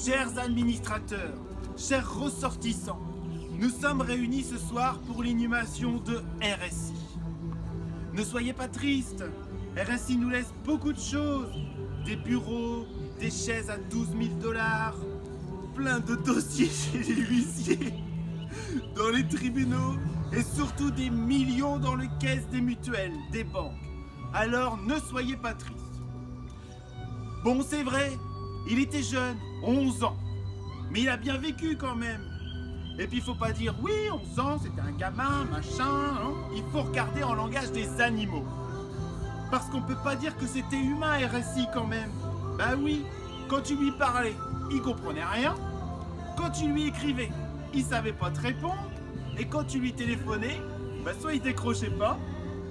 Chers administrateurs, chers ressortissants, nous sommes réunis ce soir pour l'inhumation de RSI. Ne soyez pas tristes, RSI nous laisse beaucoup de choses. Des bureaux, des chaises à 12 000 $, plein de dossiers chez les huissiers, dans les tribunaux et surtout des millions dans les caisses des mutuelles, des banques. Alors ne soyez pas tristes. Bon, c'est vrai, il était jeune, 11 ans, mais il a bien vécu quand même. Et puis il faut pas dire oui, 11 ans, c'était un gamin, machin, hein. Il faut regarder en langage des animaux. Parce qu'on peut pas dire que c'était humain RSI quand même. Bah oui, quand tu lui parlais, il comprenait rien. Quand tu lui écrivais, il savait pas te répondre. Et quand tu lui téléphonais, bah soit il décrochait pas,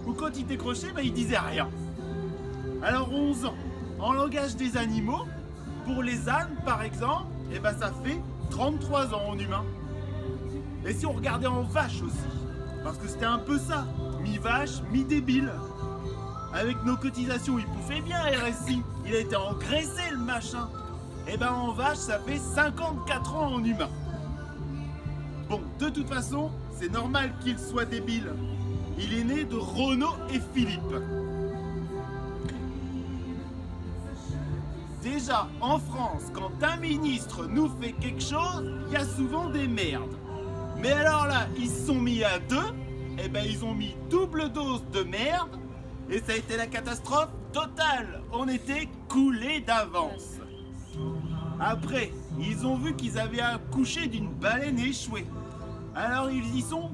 ou quand il décrochait, bah il disait rien. Alors 11 ans, en langage des animaux, pour les ânes par exemple, et bah ça fait 33 ans en humain. Et si on regardait en vache aussi, parce que c'était un peu ça, mi-vache, mi-débile. Avec nos cotisations, il bouffait bien RSI, il a été engraissé le machin. Et ben en vache, ça fait 54 ans en humain. Bon, de toute façon, c'est normal qu'il soit débile. Il est né de Renaud et Philippe. Déjà, en France, quand un ministre nous fait quelque chose, il y a souvent des merdes. Mais alors là, ils se sont mis à deux, et ben ils ont mis double dose de merde, et ça a été la catastrophe totale. On était coulés d'avance. Après, ils ont vu qu'ils avaient accouché d'une baleine échouée. Alors ils y sont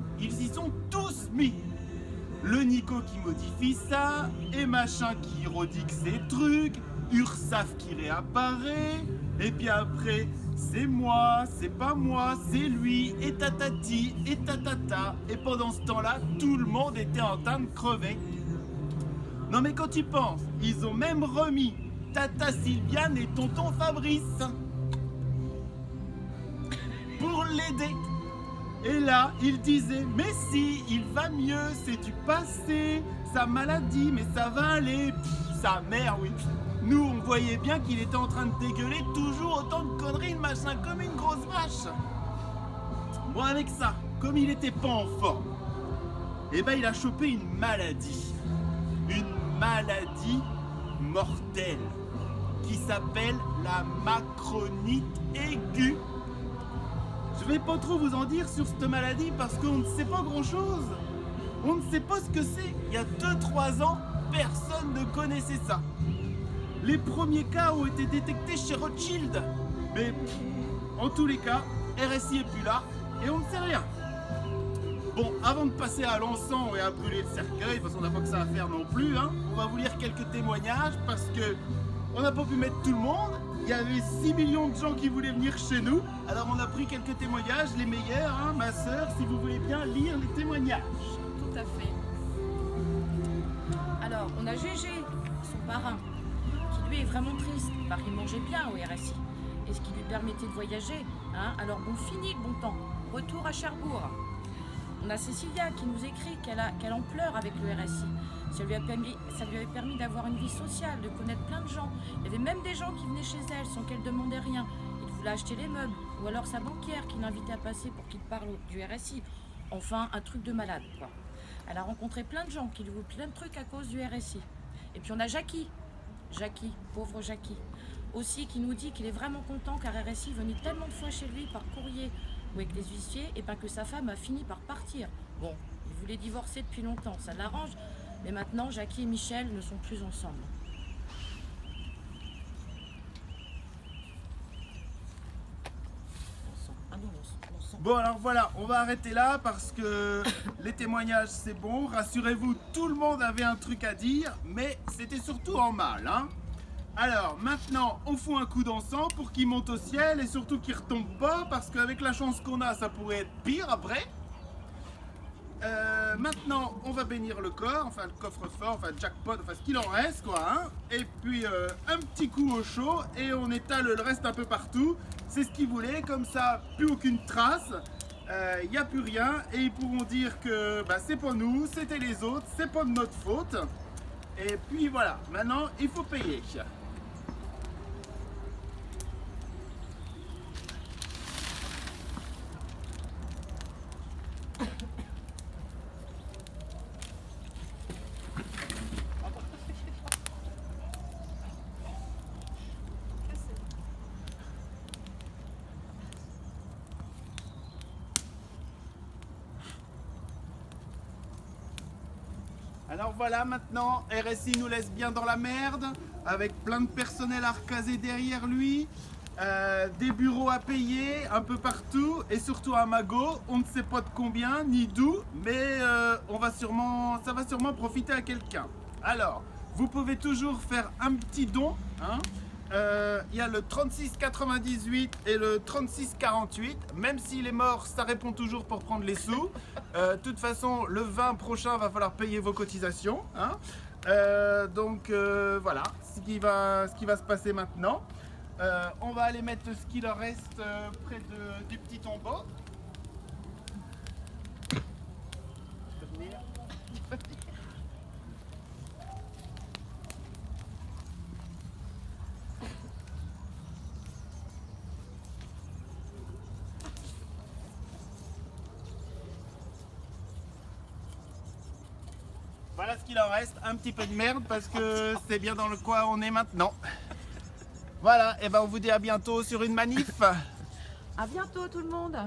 tous mis. Le Nico qui modifie ça, et machin qui redique ses trucs, Ursaf qui réapparaît, et puis après, c'est moi, c'est pas moi, c'est lui, et tatati, et tatata, et pendant ce temps-là, tout le monde était en train de crever. Non mais quand tu penses, ils ont même remis Tata Sylviane et Tonton Fabrice pour l'aider. Et là, il disait, mais si, il va mieux, c'est du passé, sa maladie, mais ça va aller. Pff, sa mère, oui. Nous, on voyait bien qu'il était en train de dégueuler toujours autant de conneries, le machin, comme une grosse vache. Bon, avec ça, comme il était pas en forme, eh ben il a chopé une maladie. Une maladie mortelle qui s'appelle la macronite aiguë. Je vais pas trop vous en dire sur cette maladie parce qu'on ne sait pas grand chose. On ne sait pas ce que c'est. Il y a 2-3 ans, personne ne connaissait ça. Les premiers cas ont été détectés chez Rothschild. Mais en tous les cas, RSI est plus là et on ne sait rien. Bon, avant de passer à l'encens et à brûler le cercueil, parce qu'on n'a pas que ça à faire non plus, hein, on va vous lire quelques témoignages parce que on n'a pas pu mettre tout le monde. Il y avait 6 millions de gens qui voulaient venir chez nous. Alors on a pris quelques témoignages, les meilleurs, hein, ma sœur, si vous voulez bien lire les témoignages. Tout à fait. Alors, on a Gégé, son parrain, qui lui est vraiment triste, car il mangeait bien au RSI, et ce qui lui permettait de voyager. Hein. Alors bon, fini le bon temps, retour à Cherbourg. On a Cécilia qui nous écrit qu'elle en pleure avec le RSI. Ça lui avait permis d'avoir une vie sociale, de connaître plein de gens. Il y avait même des gens qui venaient chez elle sans qu'elle demandait rien. Ils voulaient acheter les meubles, ou alors sa banquière qui l'invitait à passer pour qu'il parle du RSI. Enfin, un truc de malade, quoi. Elle a rencontré plein de gens qui lui voulaient plein de trucs à cause du RSI. Et puis on a Jackie, pauvre Jackie, aussi qui nous dit qu'il est vraiment content car RSI venait tellement de fois chez lui par courrier ou avec les huissiers et que sa femme a fini par partir. Bon, il voulait divorcer depuis longtemps, ça l'arrange, mais maintenant Jackie et Michel ne sont plus ensemble. Bon alors voilà, on va arrêter là parce que les témoignages c'est bon, rassurez-vous, tout le monde avait un truc à dire, mais c'était surtout en mal, hein. Alors maintenant, on fout un coup d'encens pour qu'il monte au ciel et surtout qu'il retombe pas parce qu'avec la chance qu'on a, ça pourrait être pire après. Maintenant, on va bénir le corps, enfin le coffre-fort, enfin le jackpot, enfin ce qu'il en reste quoi, hein. Et puis un petit coup au chaud et on étale le reste un peu partout. C'est ce qu'ils voulaient, comme ça, plus aucune trace, il n'y a plus rien et ils pourront dire que bah, c'est pas nous, c'était les autres, c'est pas de notre faute. Et puis voilà, maintenant il faut payer. Alors voilà, maintenant, RSI nous laisse bien dans la merde, avec plein de personnel à recaser derrière lui, des bureaux à payer un peu partout, et surtout un magot, on ne sait pas de combien, ni d'où, mais ça va sûrement profiter à quelqu'un. Alors, vous pouvez toujours faire un petit don, hein. Il y a le 36,98 et le 36,48. Même s'il est mort, ça répond toujours pour prendre les sous. De toute façon, le 20 prochain, va falloir payer vos cotisations, hein. Donc voilà ce qui va se passer maintenant. On va aller mettre ce qu'il leur reste près du petit tombeau. Je peux venir ? Voilà ce qu'il en reste, un petit peu de merde parce que c'est bien dans le coin où on est maintenant. Voilà, et ben on vous dit à bientôt sur une manif. À bientôt tout le monde.